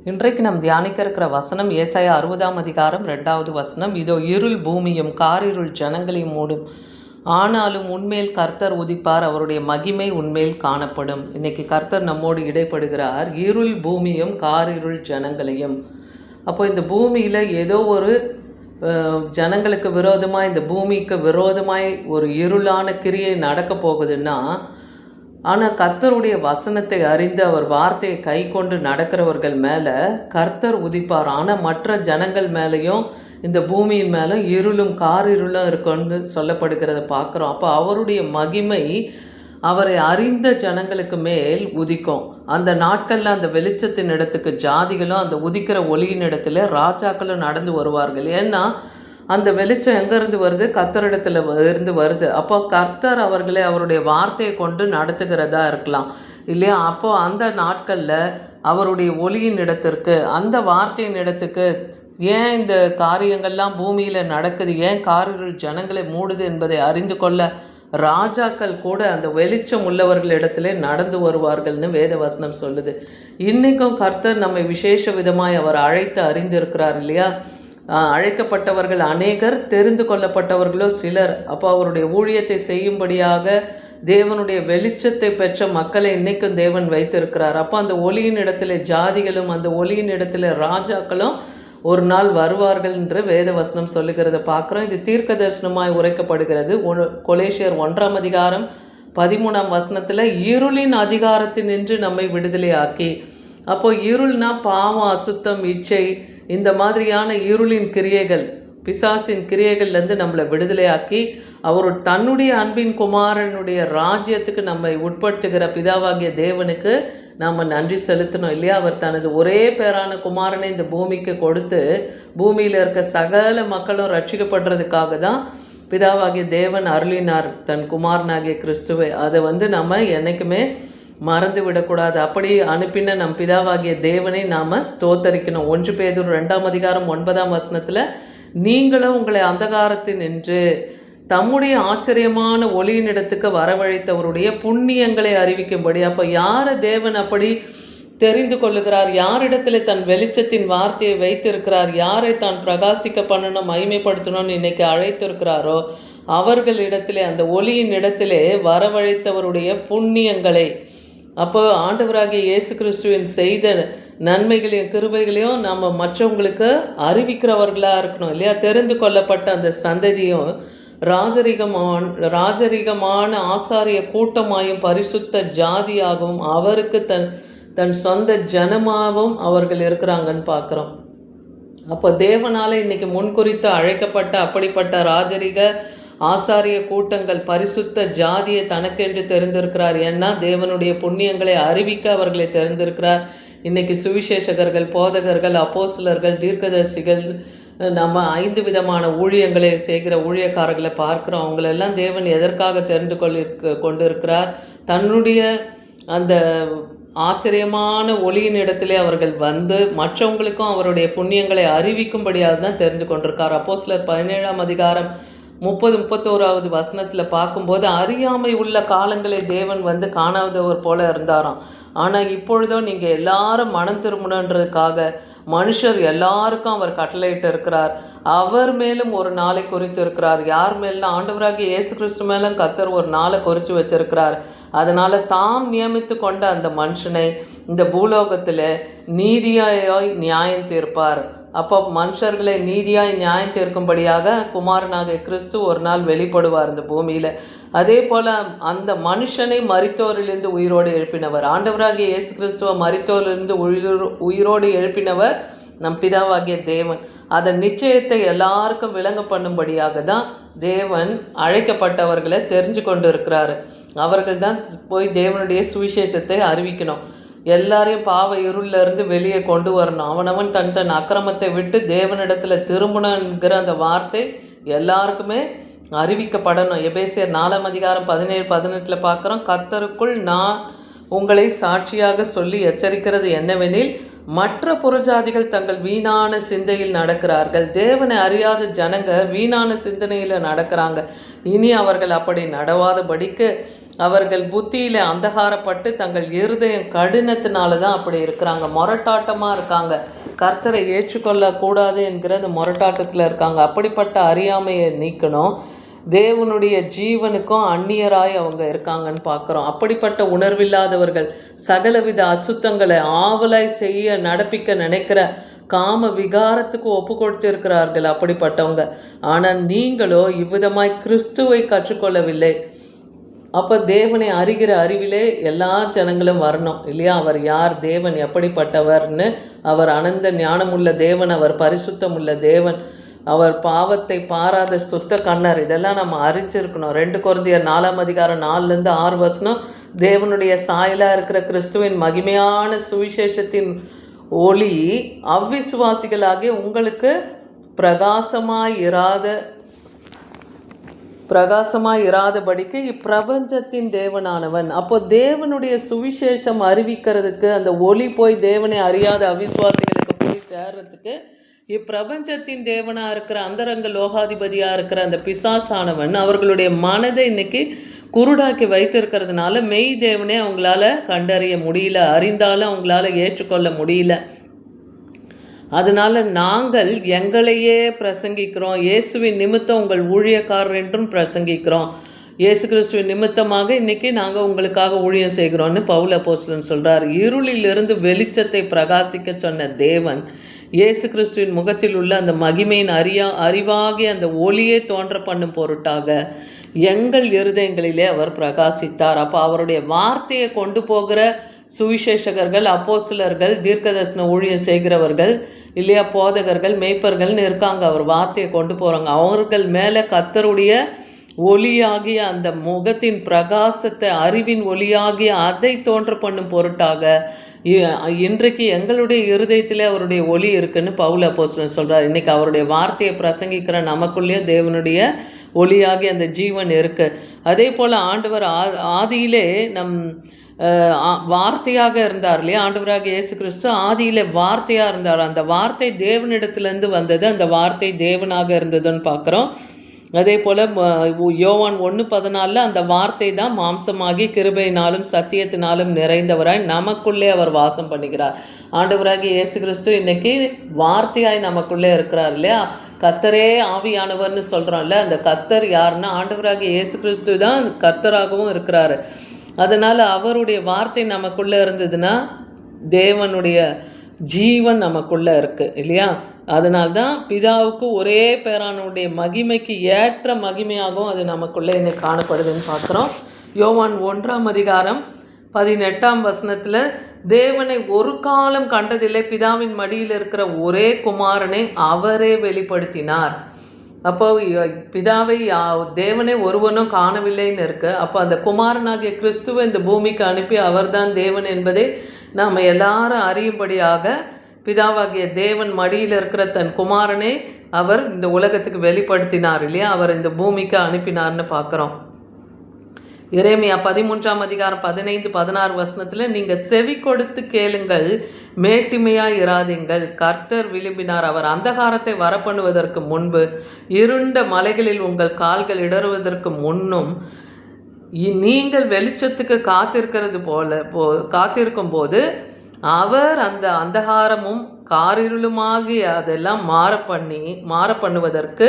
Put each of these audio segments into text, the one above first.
இன்றைக்கு நாம் தியானிக்க இருக்கிற வசனம் ஏசாயா 60ஆம் அதிகாரம் 2வது வசனம். இதோ இருள் பூமியும் காரிருள் ஜனங்களையும் மூடும், ஆனாலும் உன்மேல் கர்த்தர் உதிப்பார், அவருடைய மகிமை உன்மேல் காணப்படும். இன்னைக்கு கர்த்தர் நம்மோடு இடைப்படுகிறார். இருள் பூமியும் காரிருள் ஜனங்களையும். அப்போ இந்த பூமியில் ஏதோ ஒரு ஜனங்களுக்கு விரோதமாக, இந்த பூமிக்கு விரோதமாய் ஒரு இருளான கிரியை நடக்க போகுதுன்னா, ஆனால் கர்த்தருடைய வசனத்தை அறிந்து அவர் வார்த்தையை கை கொண்டு நடக்கிறவர்கள் மேலே கர்த்தர் உதிப்பார். ஆனால் மற்ற ஜனங்கள் மேலேயும் இந்த பூமியின் மேலும் இருளும் காரிருளும் இருக்குன்னு சொல்லப்படுகிறத பார்க்குறோம். அப்போ அவருடைய மகிமை அவரை அறிந்த ஜனங்களுக்கு மேல் உதிக்கும். அந்த நாட்களில் அந்த வெளிச்சத்தின் இடத்துக்கு ஜாதிகளும் அந்த உதிக்கிற ஒளியின் இடத்துல ராஜாக்களும் நடந்து வருவார்கள். ஏன்னா அந்த வெளிச்சம் எங்கேருந்து வருது? கர்த்தரிடத்துல இருந்து வருது. அப்போ கர்த்தர் அவர்களை அவருடைய வார்த்தையை கொண்டு நடத்துகிறதா இருக்கலாம் இல்லையா? அப்போது அந்த நாட்களில் அவருடைய ஒளியின் இடத்திற்கு, அந்த வார்த்தையின் இடத்துக்கு ஏன் இந்த காரியங்கள்லாம் பூமியில் நடக்குது, ஏன் காரிருள் ஜனங்களை மூடுது என்பதை அறிந்து கொள்ள ராஜாக்கள் கூட அந்த வெளிச்சம் உள்ளவர்களிடத்திலே நடந்து வருவார்கள்னு வேத வசனம் சொல்லுது. இன்றைக்கும் கர்த்தர் நம்மை விசேஷ விதமாய் அவர் அழைத்து அறிந்திருக்கிறார் இல்லையா? அழைக்கப்பட்டவர்கள் அநேகர், தெரிந்து கொள்ளப்பட்டவர்களோ சிலர். அப்போ அவருடைய ஊழியத்தை செய்யும்படியாக தேவனுடைய வெளிச்சத்தை பெற்ற மக்களை இன்றைக்கும் தேவன் வைத்திருக்கிறார். அப்போ அந்த ஒளியின் இடத்துல ஜாதிகளும் அந்த ஒளியின் இடத்துல ராஜாக்களும் ஒரு நாள் வருவார்கள் என்று வேத வசனம் சொல்லுகிறத பார்க்குறோம். இது தீர்க்க தரிசனமாய் உரைக்கப்படுகிறது. கொலேசியர் 1ஆம் அதிகாரம் 13ஆம் வசனத்தில் இருளின் அதிகாரத்தினின்று நம்மை விடுதலை ஆக்கி. அப்போது இருள்னா பாவம், அசுத்தம், இச்சை, இந்த மாதிரியான இருளின் கிரியைகள், பிசாசின் கிரியைகள்லேருந்து நம்மளை விடுதலையாக்கி அவர் தன்னுடைய அன்பின் குமாரனுடைய ராஜ்யத்துக்கு நம்மை உட்படுத்துகிற பிதாவாகிய தேவனுக்கு நாம் நன்றி செலுத்தணும் இல்லையா? அவர் தனது ஒரே பேரான குமாரனை இந்த பூமிக்கு கொடுத்து பூமியில் இருக்க சகல மக்களும் ரட்சிக்கப்படுறதுக்காக தான் பிதாவாகிய தேவன் அருளினார் தன் குமாரனாகிய கிறிஸ்துவை. அதை நம்ம என்றைக்குமே மறந்து விடக்கூடாது. அப்படி அனுப்பின நம் பிதாவாகிய தேவனை நாம் ஸ்தோத்தரிக்கணும். 1 பேதுரு 2ஆம் அதிகாரம் 9ஆம் வசனத்தில், நீங்களும் உங்களை அந்தகாரத்தில் நின்று தம்முடைய ஆச்சரியமான ஒளியின் இடத்துக்கு வரவழைத்தவருடைய புண்ணியங்களை அறிவிக்கும்படி. அப்போ யாரை தேவன் அப்படி தெரிந்து கொள்ளுகிறார், யாரிடத்துல தன் வெளிச்சத்தின் வார்த்தையை வைத்திருக்கிறார், யாரை தான் பிரகாசிக்க பண்ணணும், மகிமைப்படுத்தணும்னு இன்னைக்கு அழைத்திருக்கிறாரோ அவர்களிடத்திலே, அந்த ஒளியின் இடத்திலே வரவழைத்தவருடைய புண்ணியங்களை, அப்போ ஆண்டவராகிய இயேசு கிறிஸ்துவின் செய்த நன்மைகளையும் கிருபைகளையும் நாம் மற்றவங்களுக்கு அறிவிக்கிறவர்களாக இருக்கணும் இல்லையா? தெரிந்து கொள்ளப்பட்ட அந்த சந்ததியும் ராஜரிகமான ஆசாரிய கூட்டமாயும் பரிசுத்த ஜாதியாகவும் அவருக்கு தன் சொந்த ஜனமாகவும் அவர்கள் இருக்கிறாங்கன்னு பார்க்குறோம். அப்போ தேவனால் இன்னைக்கு முன்குறித்து அழைக்கப்பட்ட அப்படிப்பட்ட ராஜரிக ஆசாரிய கூட்டங்கள், பரிசுத்த ஜாதியை தனக்கென்று தெரிந்திருக்கிறார். ஏன்னா தேவனுடைய புண்ணியங்களை அறிவிக்க அவர்களை தெரிந்திருக்கிறார். இன்னைக்கு சுவிசேஷகர்கள், போதகர்கள், அப்போஸ்தலர்கள், தீர்க்கதரிசிகள், நம்ம 5 விதமான ஊழியங்களை செய்கிற ஊழியக்காரர்களை பார்க்குறோம். அவங்களெல்லாம் தேவன் எதற்காக தெரிந்து கொண்டிருக்கிறார்? தன்னுடைய அந்த ஆச்சரியமான ஒளியின் இடத்திலே அவர்கள் வந்து மற்றவங்களுக்கும் அவருடைய புண்ணியங்களை அறிவிக்கும்படியாக தான் தெரிந்து கொண்டிருக்கார். அப்போஸ்தலர் 17ஆம் அதிகாரம் 30-31வது வசனத்தில் பார்க்கும்போது, அறியாமை உள்ள காலங்களை தேவன் காணாதவர் போல இருந்தாராம். ஆனால் இப்பொழுதோ நீங்கள் எல்லாரும் மனம் திரும்பணுன்றதுக்காக மனுஷர் எல்லாருக்கும் அவர் கட்டளையிட்டு இருக்கிறார். அவர் மேலும் ஒரு நாளை குறித்து இருக்கிறார். யார் மேலும்? ஆண்டவராகிய இயேசு கிறிஸ்து மேலும் கர்த்தர் ஒரு நாளை குறித்து வச்சிருக்கிறார். அதனால் தாம் நியமித்து கொண்ட அந்த மனுஷனை இந்த பூலோகத்தில் நீதியாய் நியாயம் தீர்ப்பார். அப்போ மனுஷர்களை நீதியாய் நியாயம் தீர்க்கும்படியாக குமாரனாகிய கிறிஸ்து ஒரு நாள் வெளிப்படுவார் இந்த பூமியில். அதே போல் அந்த மனுஷனை மரித்தோரிலிருந்து உயிரோடு எழுப்பினவர், ஆண்டவராகிய இயேசு கிறிஸ்துவ மரித்தோரிலிருந்து உயிரோடு எழுப்பினவர் நம் பிதாவாகிய தேவன். அதன் நிச்சயத்தை எல்லாருக்கும் விளங்க பண்ணும்படியாக தான் தேவன் அழைக்கப்பட்டவர்களை தெரிஞ்சு கொண்டு இருக்கிறாரு. அவர்கள் தான் போய் தேவனுடைய சுவிசேஷத்தை அறிவிக்கணும். எல்லாரையும் பாவ இருளிலிருந்து வெளியே கொண்டு வரணும். அவனவன் தன் அக்கிரமத்தை விட்டு தேவனிடத்தில் திரும்பணுங்கிற அந்த வார்த்தை எல்லாருக்குமே அறிவிக்கப்படணும். எபேசியர் 4ஆம் அதிகாரம் 17-18 பார்க்குறோம். கர்த்தருக்குள் நான் உங்களை சாட்சியாக சொல்லி எச்சரிக்கிறது என்னவெனில், மற்ற புறஜாதிகள் தங்கள் வீணான சிந்தையில் நடக்கிறார்கள். தேவனை அறியாத ஜனங்க வீணான சிந்தனையில் நடக்கிறாங்க. இனி அவர்கள் அப்படி நடவாதபடிக்கு அவர்கள் புத்தியில் அந்தகாரப்பட்டு தங்கள் இருதயம் கடினத்தினால தான் அப்படி இருக்கிறாங்க, முரட்டாட்டமாக இருக்காங்க, கர்த்தரை ஏற்றுக்கொள்ளக்கூடாது என்கிற அந்த முரட்டாட்டத்தில் இருக்காங்க. அப்படிப்பட்ட அறியாமையை நீக்கணும். தேவனுடைய ஜீவனுக்கும் அந்நியராய் அவங்க இருக்காங்கன்னு பார்க்குறோம். அப்படிப்பட்ட உணர்வில்லாதவர்கள் சகலவித அசுத்தங்களை ஆவலாய் செய்ய நடப்பிக்க நினைக்கிற காம விகாரத்துக்கு ஒப்பு கொடுத்திருக்கிறார்கள் அப்படிப்பட்டவங்க. ஆனால் நீங்களோ இவ்விதமாய் கிறிஸ்துவை கற்றுக்கொள்ளவில்லை. அப்போ தேவனை அறிகிற அறிவிலே எல்லா ஜனங்களும் வரணும் இல்லையா? அவர் யார், தேவன் எப்படிப்பட்டவர்னு, அவர் அனந்த ஞானமுள்ள தேவன், அவர் பரிசுத்தமுள்ள தேவன், அவர் பாவத்தை பாராத சுத்த கண்ணர், இதெல்லாம் நம்ம அறிஞ்சிருக்கணும். 2 கொரிந்தியர் 4ஆம் அதிகாரம் 4லேருந்து 6 வசனம், தேவனுடைய சாயலாக இருக்கிற கிறிஸ்துவின் மகிமையான சுவிசேஷத்தின் ஒளி அவ்விசுவாசிகளாகிய உங்களுக்கு பிரகாசமாய் இராதபடிக்கு இப்பிரபஞ்சத்தின் தேவனானவன். அப்போ தேவனுடைய சுவிசேஷம் அறிவிக்கிறதுக்கு, அந்த ஒளி போய் தேவனை அறியாத அவிசுவாசிகளுக்கு போய் சேர்றதுக்கு, இப்பிரபஞ்சத்தின் தேவனாக இருக்கிற அந்தரங்க லோகாதிபதியாக இருக்கிற அந்த பிசாசானவன் அவர்களுடைய மனதை இன்னைக்கு குருடாக்கி வைத்திருக்கிறதுனால மெய் தேவனே அவங்களால கண்டறிய முடியல, அறிந்தாலும் அவங்களால ஏற்றுக்கொள்ள முடியல. அதனால் நாங்கள் எங்களையே பிரசங்கிக்கிறோம், இயேசுவின் நிமித்தம் உங்கள் ஊழியக்காரர் என்றும் பிரசங்கிக்கிறோம், இயேசு கிறிஸ்துவின் நிமித்தமாக இன்றைக்கி நாங்கள் உங்களுக்காக ஊழியம் செய்கிறோன்னு பவுல் அப்போஸ்தலன் சொல்கிறார். இருளிலிருந்து வெளிச்சத்தை பிரகாசிக்க சொன்ன தேவன் இயேசு கிறிஸ்துவின் முகத்தில் உள்ள அந்த மகிமையின் அறிவாகிய அந்த ஒளியை தோன்ற பண்ணும் பொருட்டாக எங்கள் இருதயங்களிலே அவர் பிரகாசித்தார். அப்போ அவருடைய வார்த்தையை கொண்டு போகிற சுவிசேஷகர்கள், அப்போஸ்தலர்கள், தீர்க்கதரிசன ஊழியம் செய்கிறவர்கள் இல்லையா, போதகர்கள், மேய்ப்பர்கள்னு இருக்காங்க. அவர் வார்த்தையை கொண்டு போகிறாங்க. அவர்கள் மேலே கர்த்தருடைய ஒளியாகிய அந்த முகத்தின் பிரகாசத்தை, அறிவின் ஒளியாகிய அதை தோன்ற பண்ணும் பொருட்டாக இன்றைக்கு எங்களுடைய இருதயத்தில் அவருடைய ஒளி இருக்குன்னு பவுல் அப்போஸ்தலன் சொல்கிறார். இன்றைக்கி அவருடைய வார்த்தையை பிரசங்கிக்கிற நமக்குள்ளேயே தேவனுடைய ஒளியாகி அந்த ஜீவன் இருக்குது. அதே போல் ஆண்டவர் ஆதியிலே வார்த்தையாக இருந்தார் இல்லையா? ஆண்டவராக இயேசு கிறிஸ்து ஆதியில் வார்த்தையாக இருந்தார். அந்த வார்த்தை தேவனிடத்துலேருந்து வந்தது, அந்த வார்த்தை தேவனாக இருந்ததுன்னு பார்க்குறோம். அதே போல் யோவான் 1:14 அந்த வார்த்தை தான் மாம்சமாகி கிருபையினாலும் சத்தியத்தினாலும் நிறைந்தவராய் நமக்குள்ளே அவர் வாசம் பண்ணுகிறார். ஆண்டவராகி இயேசு கிறிஸ்து இன்னைக்கு வார்த்தையாய் நமக்குள்ளே இருக்கிறார் இல்லையா? கர்த்தரே ஆவியானவர்னு சொல்கிறோம்ல, அந்த கர்த்தர் யாருன்னா ஆண்டவராகி இயேசு கிறிஸ்து தான் கர்த்தராகவும் இருக்கிறாரு. அதனால் அவருடைய வார்த்தை நமக்குள்ளே இருந்ததுன்னா தேவனுடைய ஜீவன் நமக்குள்ளே இருக்குது இல்லையா? அதனால்தான் பிதாவுக்கு ஒரே பேரானுடைய மகிமைக்கு ஏற்ற மகிமையாகவும் அது நமக்குள்ளே இன்னைக்கு காணப்படுதுன்னு பார்க்குறோம். யோவான் 1ஆம் அதிகாரம் 18ஆம் வசனத்தில் தேவனை ஒரு காலம் கண்டதில்லை, பிதாவின் மடியில் இருக்கிற ஒரே குமாரனை அவரே வெளிப்படுத்தினார். அப்போ பிதாவை தேவனை ஒருவனும் காணவில்லைன்னு இருக்கு. அப்போ அந்த குமாரனாகிய கிறிஸ்துவை இந்த பூமிக்கு அனுப்பி அவர்தான் தேவன் என்பதை நாம் எல்லாரும் அறியும்படியாக பிதாவாகிய தேவன் மடியில் இருக்கிற தன் குமாரனை அவர் இந்த உலகத்துக்கு வெளிப்படுத்தினார் இல்லையா? அவர் இந்த பூமிக்கு அனுப்பினார்னு பார்க்குறோம். எரேமியா 13ஆம் அதிகாரம் 15-16 வசனத்தில் நீங்கள் செவி கொடுத்து கேளுங்கள், மேட்டிமையாய் இராதீங்கள், கர்த்தர் விரும்பினார், அவர் அந்தகாரத்தை வரப்பண்ணுவதற்கு முன்பு இருண்ட மலைகளில் உங்கள் கால்கள் இடறுவதற்கு முன்னும் நீங்கள் வெளிச்சத்துக்கு காத்திருக்கும் போது அவர் அந்த அந்தகாரமும் காரிருளுமாகி அதெல்லாம் மாற பண்ணுவதற்கு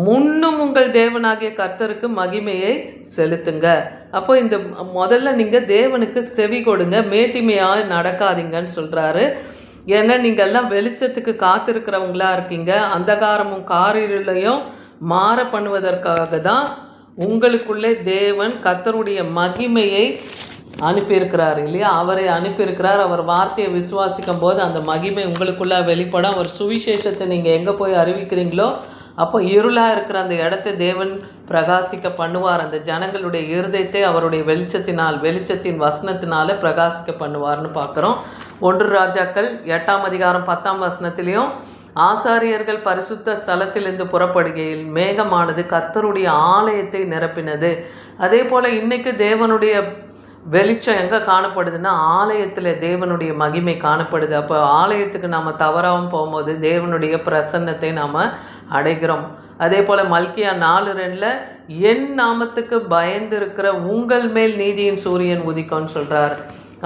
முன்னும் உங்கள் தேவனாகிய கர்த்தருக்கு மகிமையை செலுத்துங்க. அப்போ இந்த முதல்ல நீங்கள் தேவனுக்கு செவி கொடுங்க, மேட்டிமையாக நடக்காதீங்கன்னு சொல்கிறாரு. ஏன்னா நீங்கள் எல்லாம் வெளிச்சத்துக்கு காத்திருக்கிறவங்களா இருக்கீங்க. அந்தகாரமும் காரிருளையும் மாற பண்ணுவதற்காக தான் உங்களுக்குள்ளே தேவன் கர்த்தருடைய மகிமையை அனுப்பியிருக்கிறார் இல்லையா? அவரை அனுப்பியிருக்கிறார். அவர் வார்த்தையை விசுவாசிக்கும் போது அந்த மகிமை உங்களுக்குள்ளே வெளிப்படும். அவர் சுவிசேஷத்தை நீங்கள் எங்கே போய் அறிவிக்கிறீங்களோ அப்போ இருளாக இருக்கிற அந்த இடத்தை தேவன் பிரகாசிக்க பண்ணுவார். அந்த ஜனங்களுடைய இருதயத்தை அவருடைய வெளிச்சத்தின் வசனத்தினால பிரகாசிக்க பண்ணுவார்னு பார்க்குறோம். 1 ராஜாக்கள் 8ஆம் அதிகாரம் 10ஆம் வசனத்திலையும் ஆசாரியர்கள் பரிசுத்த ஸ்தலத்திலிருந்து புறப்படுகையில் மேகமானது கர்த்தருடைய ஆலயத்தை நிரப்பினது. அதே போல் இன்றைக்கு தேவனுடைய வெளிச்சம் எங்கே காணப்படுதுன்னா ஆலயத்தில் தேவனுடைய மகிமை காணப்படுது. அப்போ ஆலயத்துக்கு நாம் தவறாமல் போகும்போது தேவனுடைய பிரசன்னத்தை நாம் அடைகிறோம். அதே போல் மல்கியா 4:2 என் நாமத்துக்கு பயந்து இருக்கிற உங்கள் மேல் நீதியின் சூரியன் உதிக்கும்னு சொல்கிறார்.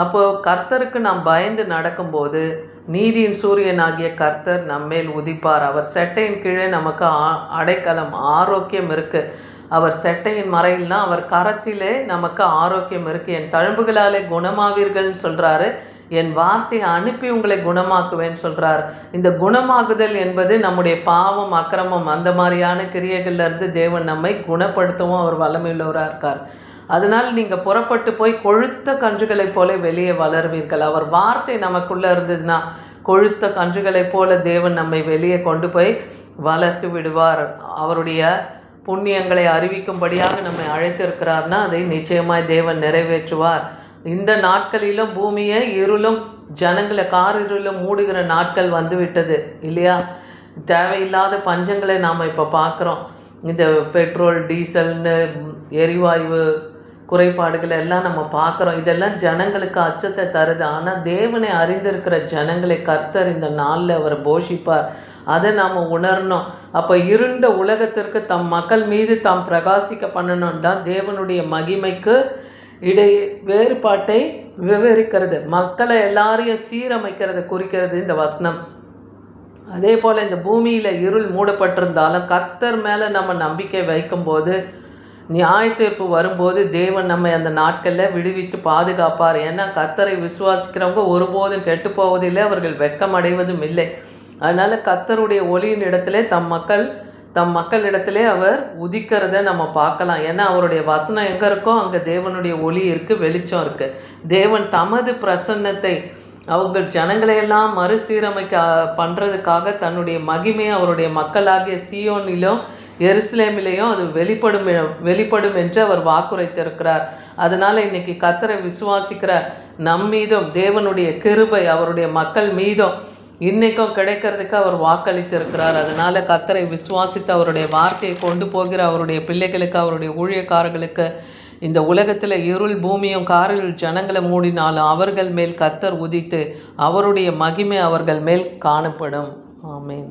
அப்போது கர்த்தருக்கு நாம் பயந்து நடக்கும்போது நீதியின் சூரியன் ஆகிய கர்த்தர் நம்மேல் உதிப்பார். அவர் செட்டையின் கீழே நமக்கு அடைக்கலம், ஆரோக்கியம் இருக்குது. அவர் செட்டையின் மறையில்னா அவர் கரத்திலே நமக்கு ஆரோக்கியம் இருக்குது. என் தழும்புகளாலே குணமாவீர்கள்னு சொல்கிறாரு. என் வார்த்தையை அனுப்பி உங்களை குணமாக்குவேன்னு சொல்கிறார். இந்த குணமாகுதல் என்பது நம்முடைய பாவம், அக்கிரமம், அந்த மாதிரியான கிரியைகள்லேருந்து தேவன் நம்மை குணப்படுத்தவும் அவர் வல்லமையுள்ளவராக இருக்கார். அதனால் நீங்கள் புறப்பட்டு போய் கொழுத்த கன்றுகளைப் போல வெளியே வளருவீர்கள். அவர் வார்த்தை நமக்குள்ளே இருந்ததுன்னா கொழுத்த கன்றுகளைப் போல தேவன் நம்மை வெளியே கொண்டு போய் வளர்த்து விடுவார். அவருடைய புண்ணியங்களை அறிவிக்கும்படியாக நம்மை அழைத்திருக்கிறார்னா அதை நிச்சயமாய் தேவன் நிறைவேற்றுவார். இந்த நாட்களிலும் பூமியை இருளும் ஜனங்களை காரிருளும் மூடுகிற நாட்கள் வந்துவிட்டது இல்லையா? தேவையில்லாத பஞ்சங்களை நாம் இப்போ பார்க்குறோம். இந்த பெட்ரோல், டீசல்னு எரிவாயு குறைபாடுகள் எல்லாம் நம்ம பார்க்குறோம். இதெல்லாம் ஜனங்களுக்கு அச்சத்தை தருது. ஆனால் தேவனை அறிந்திருக்கிற ஜனங்களை கர்த்தர் இந்த நாளில் அவர் போஷிப்பார். அதை நாம் உணரணும். அப்போ இருண்ட உலகத்திற்கு தம் மக்கள் மீது தாம் பிரகாசிக்க பண்ணணும்னா தேவனுடைய மகிமைக்கு இடையே வேறுபாட்டை விவரிக்கிறது, மக்களை எல்லாரையும் சீரமைக்கிறது குறிக்கிறது இந்த வசனம். அதே போல் இந்த பூமியில் இருள் மூடப்பட்டிருந்தாலும் கர்த்தர் மேலே நம்ம நம்பிக்கை வைக்கும்போது நியாய தீர்ப்பு வரும்போது தேவன் நம்மை அந்த நாட்களில் விடுவித்து பாதுகாப்பார். ஏன்னா கர்த்தரை விசுவாசிக்கிறவங்க ஒருபோதும் கெட்டு போவதில்லை, அவர்கள் வெட்கம் அடைவதும் இல்லை. அதனால் கர்த்தருடைய ஒளியின் இடத்துல தம் மக்களிடத்திலே அவர் உதிக்கிறத நம்ம பார்க்கலாம். ஏன்னா அவருடைய வசனம் எங்கே இருக்கோ அங்கே தேவனுடைய ஒளி இருக்குது, வெளிச்சம் இருக்குது. தேவன் தமது பிரசன்னத்தை அவர்கள் ஜனங்களையெல்லாம் மறுசீரமைக்க பண்ணுறதுக்காக தன்னுடைய மகிமையை அவருடைய மக்களாகிய சீயோனிலும் எருசலேமிலேயும் அது வெளிப்படும் என்று அவர் வாக்குரைத்திருக்கிறார். அதனால் இன்னைக்கு கர்த்தரை விசுவாசிக்கிற நம் மீதும் தேவனுடைய கிருபை அவருடைய மக்கள் மீதும் இன்றைக்கும் கிடைக்கிறதுக்கு அவர் வாக்களித்திருக்கிறார். அதனால் கர்த்தரை விசுவாசித்து அவருடைய வார்த்தையை கொண்டு போகிற அவருடைய பிள்ளைகளுக்கு, அவருடைய ஊழியக்காரர்களுக்கு இந்த உலகத்தில் இருள் பூமியும் காரில் ஜனங்களை மூடினாலும் அவர்கள் மேல் கர்த்தர் உதித்து அவருடைய மகிமை அவர்கள் மேல் காணப்படும். ஆமென்.